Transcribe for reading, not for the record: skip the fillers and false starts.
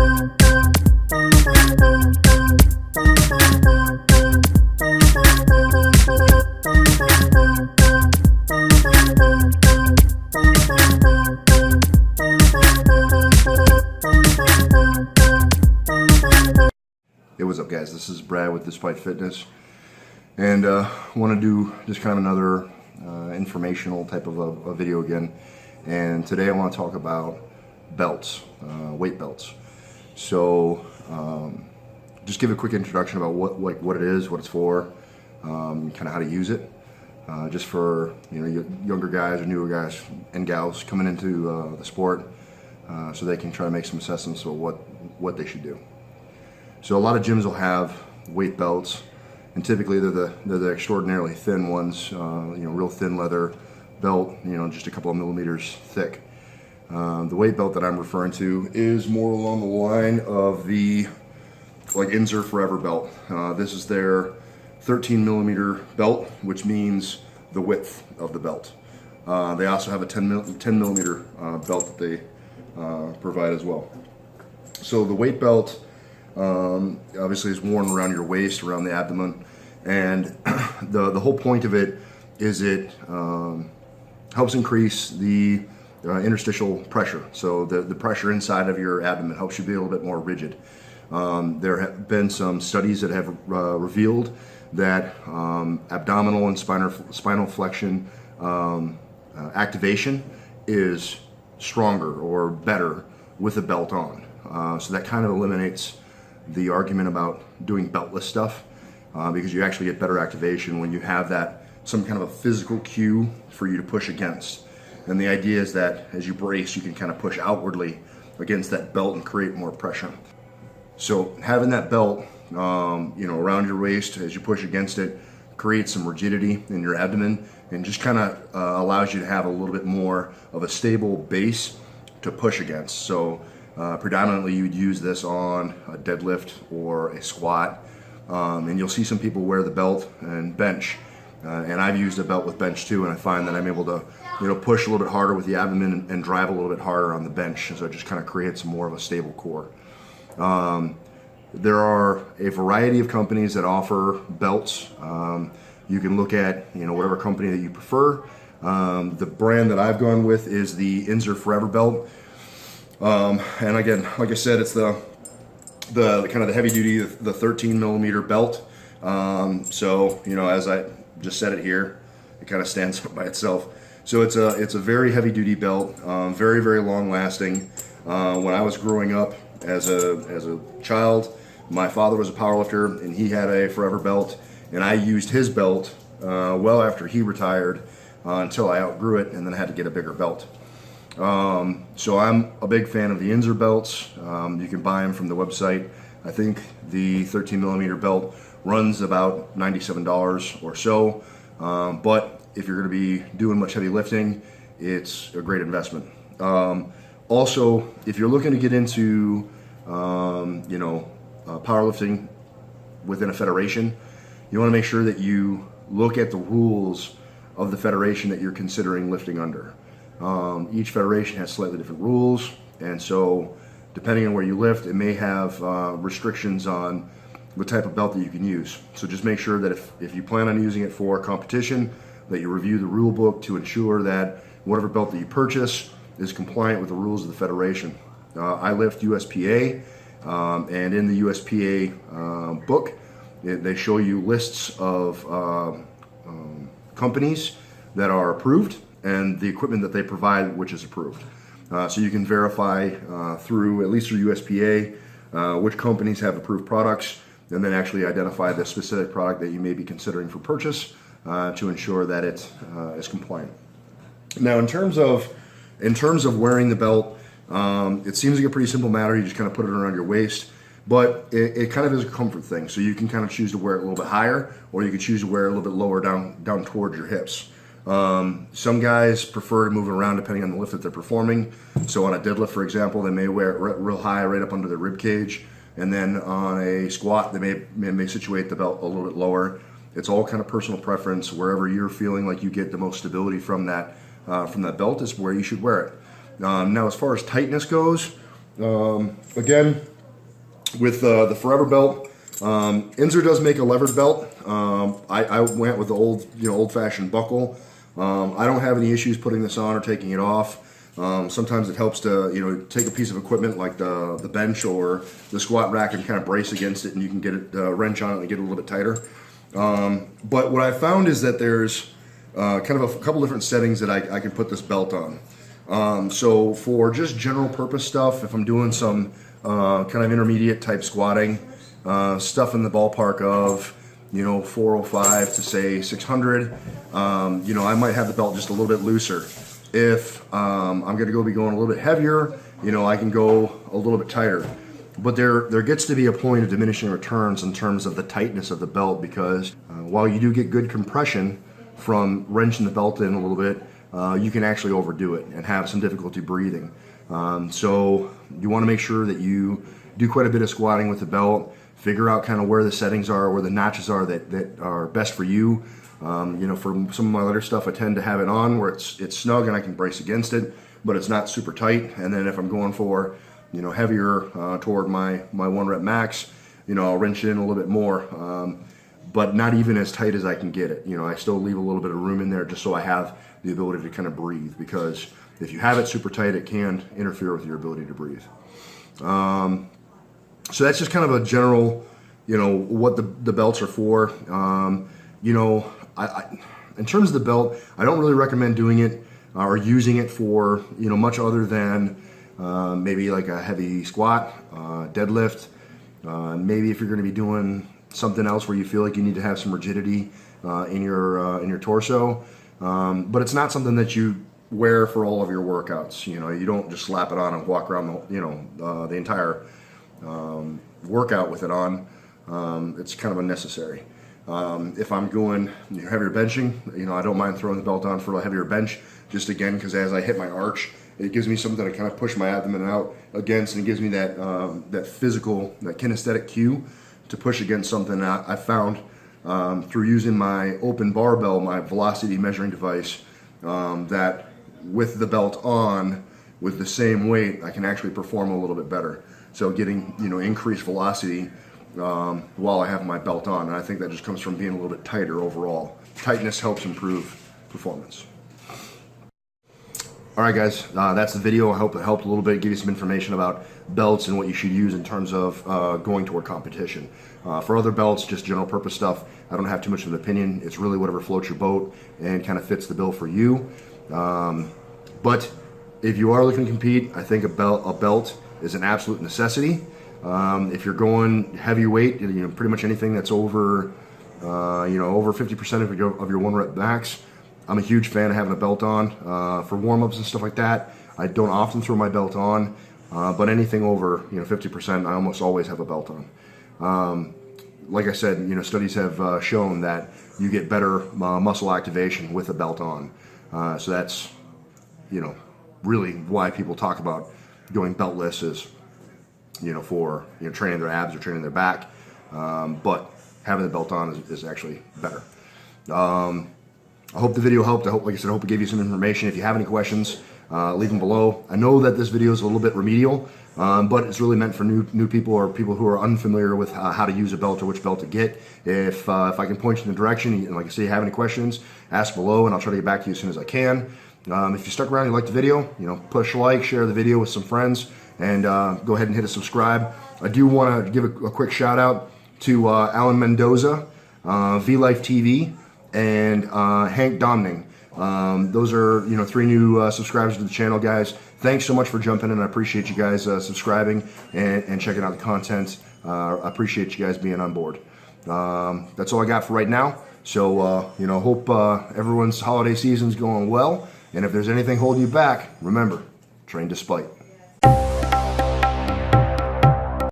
Hey, what's up guys, this is Brad with Despite Fitness, and want to do just kind of another informational type of a video again. And today I want to talk about belts, weight belts. So just give a quick introduction about what it is, what it's for, kind of how to use it, just for younger guys or newer guys and gals coming into the sport, so they can try to make some assessments of what they should do. So a lot of gyms will have weight belts, and typically they're the extraordinarily thin ones, real thin leather belt, just a couple of millimeters thick. The weight belt that I'm referring to is more along the line of the Inzer Forever belt. This is their 13 millimeter belt, which means the width of the belt. They also have a 10 millimeter belt that they provide as well. So the weight belt obviously is worn around your waist, around the abdomen, and the whole point of it is it helps increase the interstitial pressure. So the pressure inside of your abdomen helps you be a little bit more rigid. There have been some studies that have revealed that abdominal and spinal flexion activation is stronger or better with a belt on. So that kind of eliminates the argument about doing beltless stuff, because you actually get better activation when you have some kind of a physical cue for you to push against. And the idea is that as you brace, you can kind of push outwardly against that belt and create more pressure. So having that belt, around your waist as you push against it, creates some rigidity in your abdomen and just kind of allows you to have a little bit more of a stable base to push against. So predominantly you would use this on a deadlift or a squat, and you'll see some people wear the belt and bench, and I've used a belt with bench too, and I find that I'm able to push a little bit harder with the abdomen and drive a little bit harder on the bench, so it just kind of creates more of a stable core. There are a variety of companies that offer belts. You can look at whatever company that you prefer. The brand that I've gone with is the Inzer Forever belt. And again, like I said, it's the kind of the heavy duty, the 13 millimeter belt. So as I just said it here, it kind of stands up by itself. So it's a very heavy duty belt, very, very long lasting. When I was growing up as a child, my father was a powerlifter and he had a Forever belt, and I used his belt well after he retired until I outgrew it and then had to get a bigger belt. So I'm a big fan of the Inzer belts. You can buy them from the website. I think the 13 millimeter belt runs about $97 or so. But if you're going to be doing much heavy lifting, it's a great investment. Also, if you're looking to get into, powerlifting within a federation, you want to make sure that you look at the rules of the federation that you're considering lifting under. Each federation has slightly different rules, and so depending on where you lift, it may have restrictions on the type of belt that you can use. So just make sure that if you plan on using it for competition, that you review the rule book to ensure that whatever belt that you purchase is compliant with the rules of the federation. I lift USPA, and in the USPA book, they show you lists of companies that are approved and the equipment that they provide, which is approved. So you can verify through, at least through USPA, which companies have approved products, and then actually identify the specific product that you may be considering for purchase to ensure that it is compliant. Now, in terms of wearing the belt, it seems like a pretty simple matter. You just kind of put it around your waist, but it kind of is a comfort thing. So you can kind of choose to wear it a little bit higher, or you can choose to wear it a little bit lower down towards your hips. Some guys prefer to move it around depending on the lift that they're performing. So on a deadlift, for example, they may wear it real high, right up under the rib cage, and then on a squat, they may situate the belt a little bit lower. It's all kind of personal preference. Wherever you're feeling like you get the most stability from that belt is where you should wear it. Now, as far as tightness goes, again, With the Forever belt, Inzer does make a levered belt. I went with the old-fashioned buckle. I don't have any issues putting this on or taking it off. Sometimes it helps to take a piece of equipment like the bench or the squat rack and kind of brace against it, and you can get it wrench on it and get it a little bit tighter. But what I found is that there's kind of a couple different settings that I can put this belt on. So for just general purpose stuff, if I'm doing some kind of intermediate type squatting, stuff in the ballpark of 405 to say 600, I might have the belt just a little bit looser. If I'm going to be going a little bit heavier, I can go a little bit tighter. But there gets to be a point of diminishing returns in terms of the tightness of the belt, because while you do get good compression from wrenching the belt in a little bit, you can actually overdo it and have some difficulty breathing. So you want to make sure that you do quite a bit of squatting with the belt, figure out kind of where the settings are, where the notches are that are best for you. For some of my other stuff, I tend to have it on where it's snug and I can brace against it, but it's not super tight. And then if I'm going for heavier toward my 1 rep max, I'll wrench it in a little bit more, but not even as tight as I can get it. I still leave a little bit of room in there just so I have the ability to kind of breathe, because if you have it super tight, it can interfere with your ability to breathe. So that's just kind of a general, what the belts are for. In terms of the belt, I don't really recommend doing it or using it for much other than maybe like a heavy squat, deadlift. Maybe if you're going to be doing something else where you feel like you need to have some rigidity in your torso, but it's not something that you wear for all of your workouts. You don't just slap it on and walk around the entire workout with it on. It's kind of unnecessary. If I'm going heavier benching, I don't mind throwing the belt on for a heavier bench, just again because as I hit my arch, it gives me something to kind of push my abdomen out against, and it gives me that physical, that kinesthetic cue to push against something. I found through using my open barbell, my velocity measuring device, that with the belt on, with the same weight, I can actually perform a little bit better. So getting increased velocity while I have my belt on, and I think that just comes from being a little bit tighter overall. Tightness helps improve performance. All right, guys, that's the video. I hope it helped a little bit, give you some information about belts and what you should use in terms of going toward competition. For other belts, just general purpose stuff, I don't have too much of an opinion. It's really whatever floats your boat and kind of fits the bill for you. But if you are looking to compete, I think a belt is an absolute necessity. If you're going heavyweight, pretty much anything that's over, over 50% of your 1 rep max, I'm a huge fan of having a belt on. For warm-ups and stuff like that, I don't often throw my belt on, but anything over 50%, I almost always have a belt on. Like I said, studies have shown that you get better muscle activation with a belt on. So that's really why people talk about going beltless is for training their abs or training their back, but having the belt on is actually better. I hope the video helped. Like I said, I hope it gave you some information. If you have any questions, leave them below. I know that this video is a little bit remedial, but it's really meant for new people or people who are unfamiliar with how to use a belt or which belt to get. If I can point you in the direction, and like I say, you have any questions, ask below, and I'll try to get back to you as soon as I can. If you stuck around and you liked the video, push like, share the video with some friends, and go ahead and hit a subscribe. I do want to give a quick shout out to Alan Mendoza, V-Life TV, and Hank Domning. Those are 3 new subscribers to the channel, guys. Thanks so much for jumping in. I appreciate you guys subscribing and checking out the content. I appreciate you guys being on board. That's all I got for right now. So hope everyone's holiday season's going well. And if there's anything holding you back, remember, train despite.